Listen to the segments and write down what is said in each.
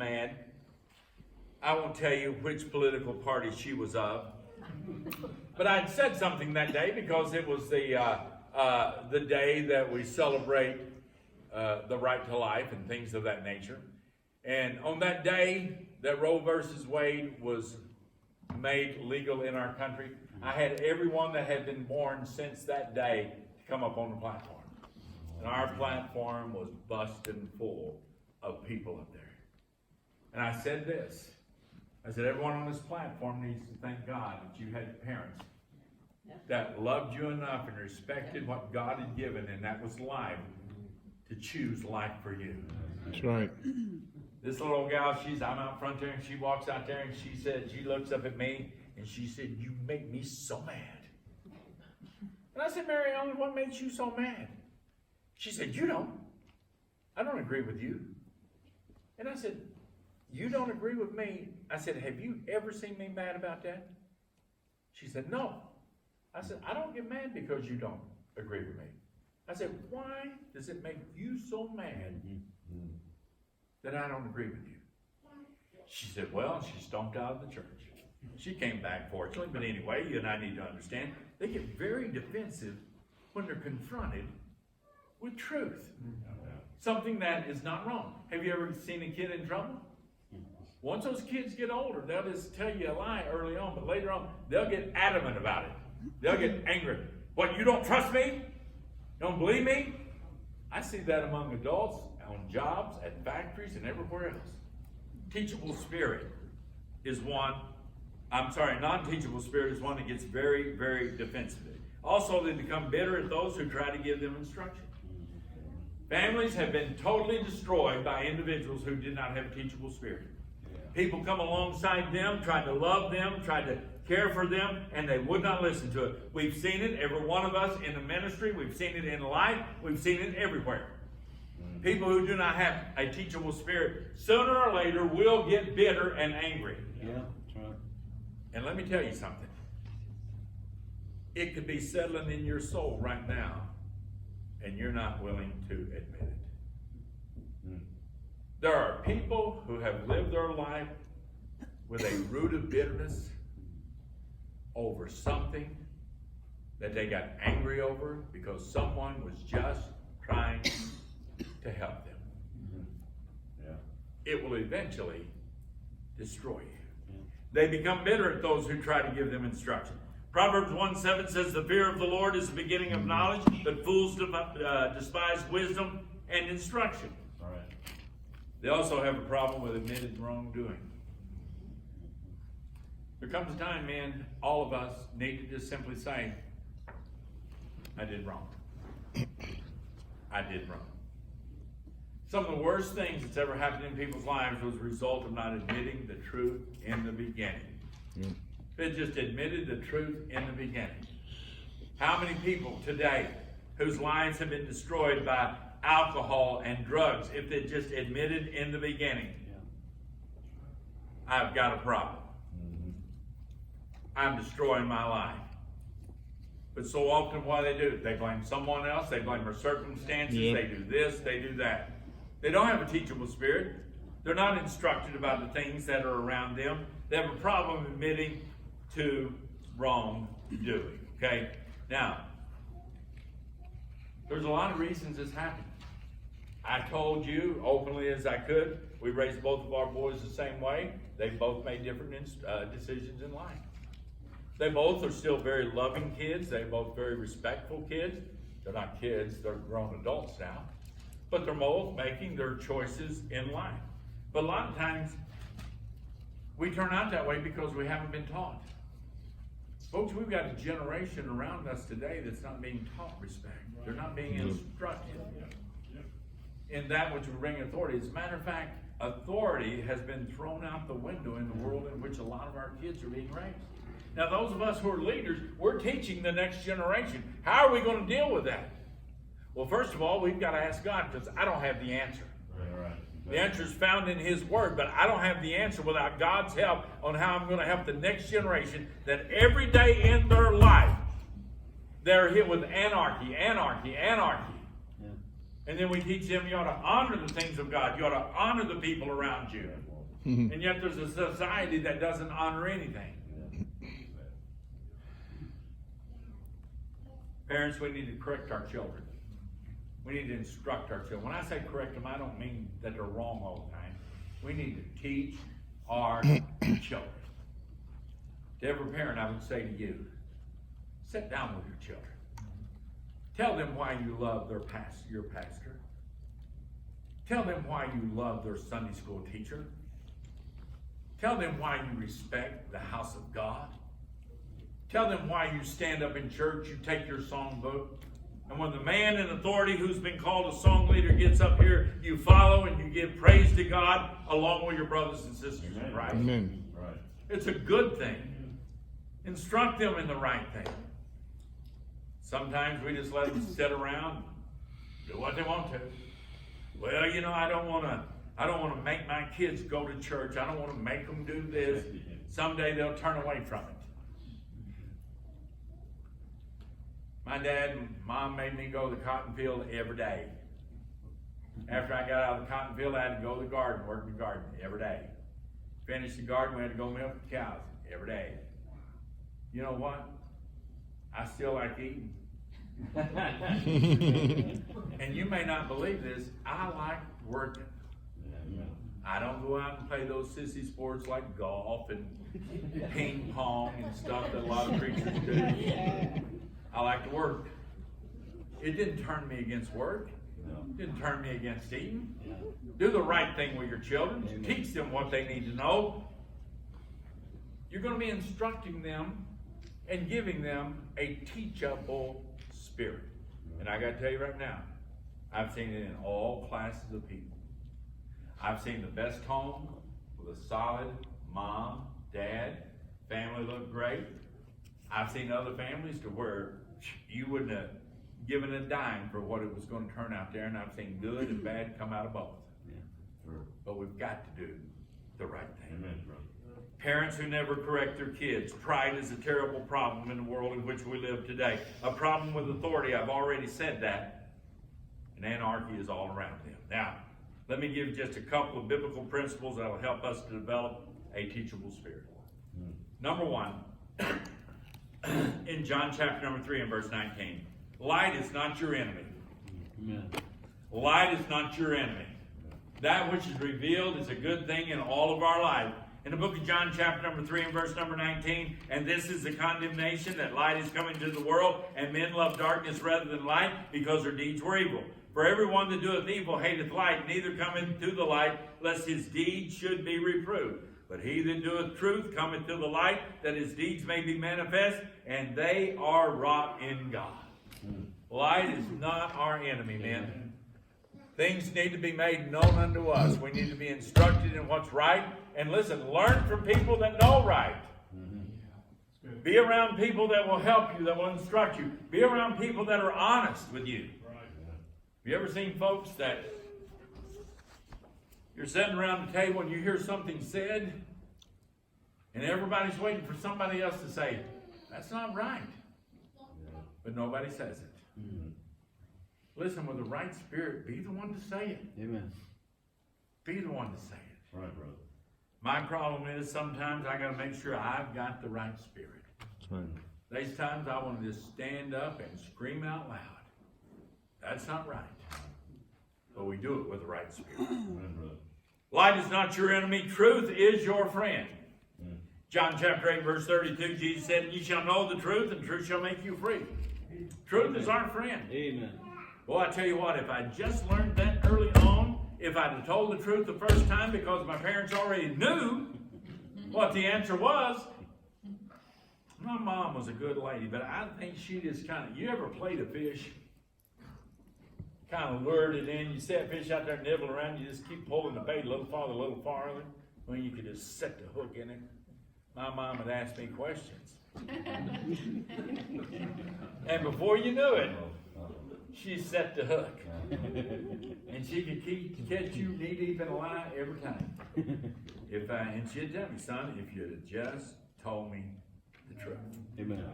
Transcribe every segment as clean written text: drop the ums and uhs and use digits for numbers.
mad. I won't tell you which political party she was of. But I'd said something that day because it was the day that we celebrate the right to life and things of that nature. And on that day that Roe versus Wade was made legal in our country, I had everyone that had been born since that day to come up on the platform. And our platform was busting full of people up there. And I said this. I said, everyone on this platform needs to thank God that you had parents that loved you enough and respected what God had given, and that was life, to choose life for you. That's right. This little gal, I'm out front there, and she walks out there, and she looks up at me, and she said, you make me so mad. And I said, Mary Ellen, what makes you so mad? She said, you don't. I don't agree with you. And I said, you don't agree with me? I said, have you ever seen me mad about that? She said, no. I said, I don't get mad because you don't agree with me. I said, why does it make you so mad that I don't agree with you? She said, well, she stomped out of the church. She came back, fortunately, but anyway, you and I need to understand, they get very defensive when they're confronted with truth. Something that is not wrong. Have you ever seen a kid in trouble? Once those kids get older, they'll just tell you a lie early on, but later on, they'll get adamant about it. They'll get angry. What, you don't trust me? Don't believe me? I see that among adults, on jobs, at factories, and everywhere else. Teachable spirit is one. Non-teachable spirit is one that gets very, very defensive. Also, they become bitter at those who try to give them instruction. Families have been totally destroyed by individuals who did not have a teachable spirit. People come alongside them, tried to love them, tried to care for them, and they would not listen to it. We've seen it, every one of us in the ministry. We've seen it in life. We've seen it everywhere. People who do not have a teachable spirit, sooner or later, will get bitter and angry. Yeah, that's right. And let me tell you something. It could be settling in your soul right now, and you're not willing to admit it. There are people who have lived their life with a root of bitterness over something that they got angry over because someone was just trying to help them. It will eventually destroy you. They become bitter at those who try to give them instruction. Proverbs 1:7 says, the fear of the Lord is the beginning of knowledge, but fools despise wisdom and instruction. They also have a problem with admitted wrongdoing. There comes a time, man, all of us need to just simply say, I did wrong. I did wrong. Some of the worst things that's ever happened in people's lives was a result of not admitting the truth in the beginning. They just admitted the truth in the beginning. How many people today whose lives have been destroyed by alcohol and drugs if they just admitted in the beginning, I've got a problem. I'm destroying my life. But so often what do? They blame someone else. They blame their circumstances. They do this. They do that. They don't have a teachable spirit. They're not instructed about the things that are around them. They have a problem admitting to wrongdoing. Okay? Now, there's a lot of reasons this happened. I told you openly as I could, we raised both of our boys the same way. They both made different decisions in life. They both are still very loving kids. They're both very respectful kids. They're not kids, they're grown adults now. But they're both making their choices in life. But a lot of times, we turn out that way because we haven't been taught. Folks, we've got a generation around us today that's not being taught respect. They're not being instructed in that which would bring authority. As a matter of fact, authority has been thrown out the window in the world in which a lot of our kids are being raised. Now, those of us who are leaders, we're teaching the next generation. How are we going to deal with that? Well, first of all, we've got to ask God, because I don't have the answer. The answer is found in His Word, but I don't have the answer without God's help on how I'm going to help the next generation that every day in their life, they're hit with anarchy. And then we teach them you ought to honor the things of God. You ought to honor the people around you. And yet there's a society that doesn't honor anything. Parents, we need to correct our children. We need to instruct our children. When I say correct them, I don't mean that they're wrong all the time. We need to teach our children. To every parent, I would say to you, sit down with your children. Tell them why you love your pastor. Tell them why you love their Sunday school teacher. Tell them why you respect the house of God. Tell them why you stand up in church, you take your songbook, and when the man in authority who's been called a song leader gets up here, you follow and you give praise to God along with your brothers and sisters in Christ. Amen. Right. It's a good thing. Instruct them in the right thing. Sometimes we just let them sit around, do what they want to. Well, you know, I don't want to make my kids go to church. I don't want to make them do this. Someday they'll turn away from it. My dad and mom made me go to the cotton field every day. After I got out of the cotton field, I had to go to the garden, work in the garden every day. Finished the garden, we had to go milk the cows every day. You know what? I still like eating. And you may not believe this, I like working. I don't go out and play those sissy sports like golf and ping pong and stuff that a lot of preachers do. I like to work. It didn't turn me against work. It didn't turn me against eating. Do the right thing with your children. Teach them what they need to know. You're going to be instructing them and giving them a teachable spirit. And I got to tell you right now, I've seen it in all classes of people. I've seen the best home with a solid mom, dad, family look great. I've seen other families to where you wouldn't have given a dime for what it was going to turn out there, and I've seen good and bad come out of both. But we've got to do the right thing. Amen. Parents who never correct their kids. Pride is a terrible problem in the world in which we live today. A problem with authority, I've already said that. And anarchy is all around them. Now, let me give just a couple of biblical principles that will help us to develop a teachable spirit. Number one, in John chapter number 3 and verse 19, light is not your enemy. Amen. Light is not your enemy. That which is revealed is a good thing in all of our life. In the book of John chapter number 3 and verse number 19, and this is the condemnation, that light is coming to the world, and men love darkness rather than light, because their deeds were evil. For everyone that doeth evil hateth light, neither cometh to the light, lest his deeds should be reproved. But he that doeth truth cometh to the light, that his deeds may be manifest, and they are wrought in God. Light is not our enemy, men. Things need to be made known unto us. We need to be instructed in what's right. And listen, learn from people that know right. Be around people that will help you, that will instruct you. Be around people that are honest with you. Have you ever seen folks that you're sitting around the table and you hear something said, and everybody's waiting for somebody else to say, that's not right. But nobody says it. Listen, with the right spirit, be the one to say it. Amen. Be the one to say it. Right, brother. My problem is sometimes I got to make sure I've got the right spirit. Right. There's times I want to just stand up and scream out loud. That's not right. But we do it with the right spirit. Right, light is not your enemy. Truth is your friend. John chapter 8 verse 32, Jesus said, "You shall know the truth, and truth shall make you free." Truth is our friend. Amen. Well, I tell you what, if I just learned that early on, if I'd have told the truth the first time because my parents already knew what the answer was. My mom was a good lady, but I think she just you ever played a fish? Kind of lured it in. You set fish out there nibbling around, you just keep pulling the bait a little farther, when you could just set the hook in it. My mom would ask me questions. And before you knew it, she set the hook. And she could catch you knee deep in a lie every time. And she'd tell me, son, if you'd have just told me the truth. Amen.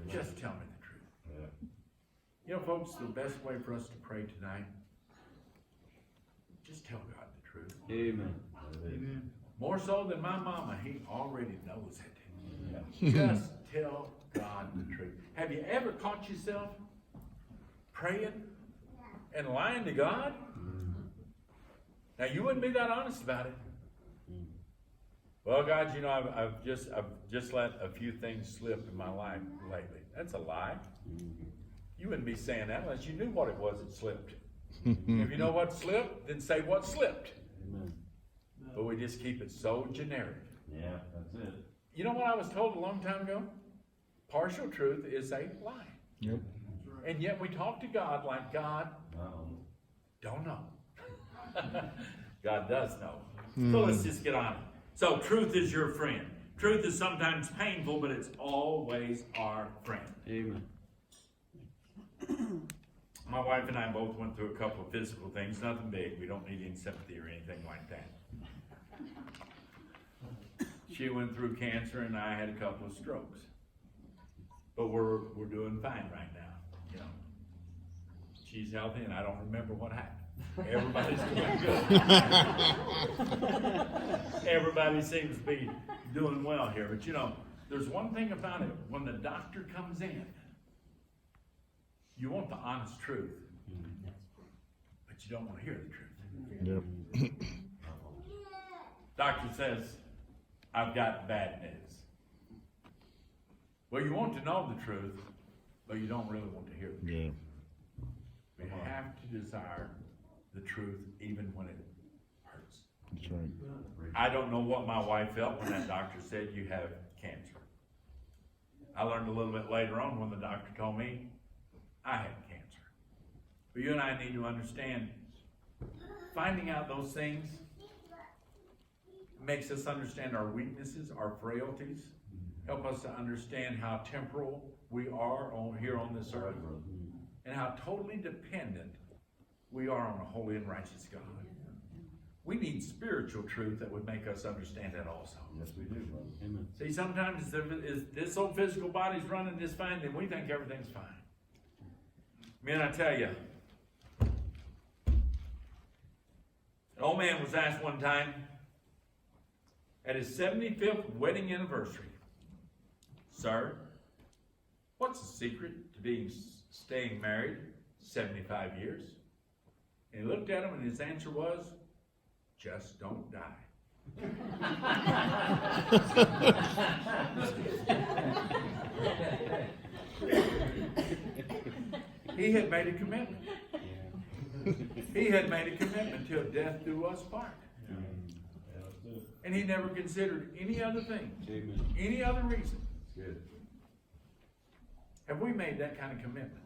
Just tell me the truth. You know, folks, the best way for us to pray tonight just tell God the truth. Amen. Amen. More so than my mama, he already knows it. Just tell God the truth. Have you ever caught yourself praying and lying to God? Now you wouldn't be that honest about it. Well, God, you know, I've just let a few things slip in my life lately. That's a lie. You wouldn't be saying that unless you knew what it was that slipped. If you know what slipped, then say what slipped. Amen. But we just keep it so generic. Yeah, that's it. You know what I was told a long time ago? Partial truth is a lie. Yep. And yet we talk to God like God don't know. God does know. So let's just get on it. So truth is your friend. Truth is sometimes painful, but it's always our friend. Amen. My wife and I both went through a couple of physical things, nothing big. We don't need any sympathy or anything like that. She went through cancer and I had a couple of strokes. But we're doing fine right now. You know, she's healthy and I don't remember what happened. Everybody's doing good. Everybody seems to be doing well here. But you know, there's one thing about it. When the doctor comes in, you want the honest truth, but you don't want to hear the truth. Yep. Doctor says, I've got bad news. Well, you want to know the truth, but you don't really want to hear the truth. Yeah. We have to desire the truth even when it hurts. That's right. I don't know what my wife felt when that doctor said you have cancer. I learned a little bit later on when the doctor told me I had cancer. But you and I need to understand, finding out those things makes us understand our weaknesses, our frailties, help us to understand how temporal we are here on this earth, and how totally dependent we are on a holy and righteous God. We need spiritual truth that would make us understand that also. Yes, we do, brother. Amen. See, sometimes if this old physical body's running just fine, then we think everything's fine. Man, I tell you, an old man was asked one time at his 75th wedding anniversary, "Sir, what's the secret to staying married 75 years?" And he looked at him and his answer was, "Just don't die." He had made a commitment. He had made a commitment till death do us part. And he never considered any other thing, any other reason. Good. Have we made that kind of commitment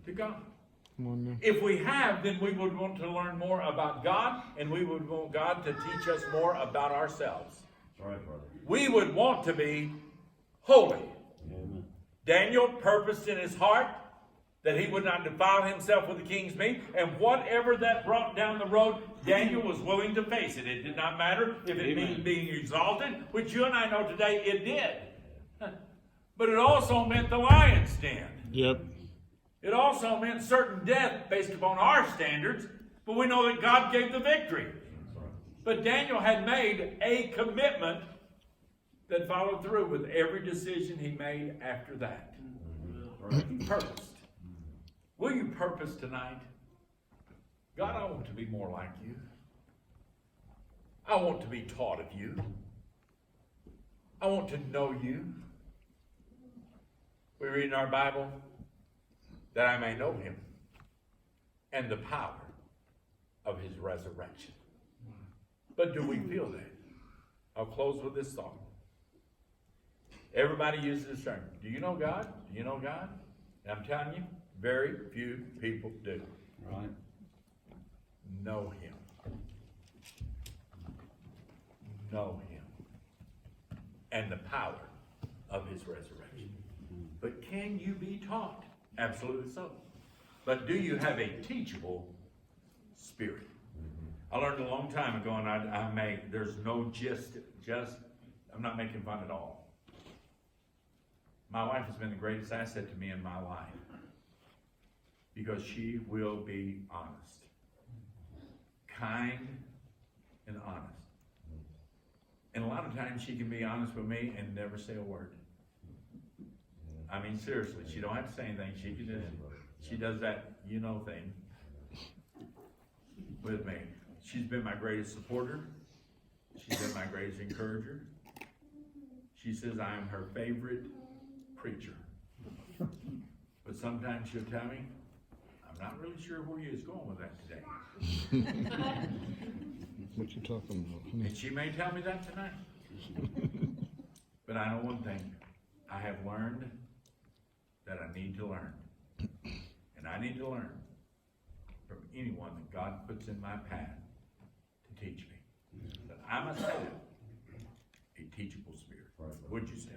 to God? Come on now. If we have, then we would want to learn more about God, and we would want God to teach us more about ourselves. That's right, brother. We would want to be holy. Amen. Daniel purposed in his heart that he would not defile himself with the king's meat, and whatever that brought down the road, Daniel was willing to face it. It did not matter if it meant being exalted, which you and I know today it did. But it also meant the lion's den. Yep. It also meant certain death based upon our standards, but we know that God gave the victory. But Daniel had made a commitment that followed through with every decision he made after that. He purposed. Will you purpose tonight? God, I want to be more like you. I want to be taught of you. I want to know you. We read in our Bible, that I may know him and the power of his resurrection. But do we feel that? I'll close with this thought. Everybody uses this term. Do you know God? Do you know God? And I'm telling you, very few people do. Right. Know him. Know him. And the power of his resurrection. But can you be taught? Absolutely so. But do you have a teachable spirit? I learned a long time ago, and there's no I'm not making fun at all. My wife has been the greatest asset to me in my life because she will be honest. kind, and honest. And a lot of times she can be honest with me and never say a word. I mean, seriously, she don't have to say anything. She can just, she does that, thing with me. She's been my greatest supporter. She's been my greatest encourager. She says I am her favorite preacher. But sometimes she'll tell me, I'm not really sure where you was going with that today. What you talking about? And she may tell me that tonight. But I know one thing. I have learned that I need to learn. And I need to learn from anyone that God puts in my path to teach me. That I must have a teachable spirit. Would you say?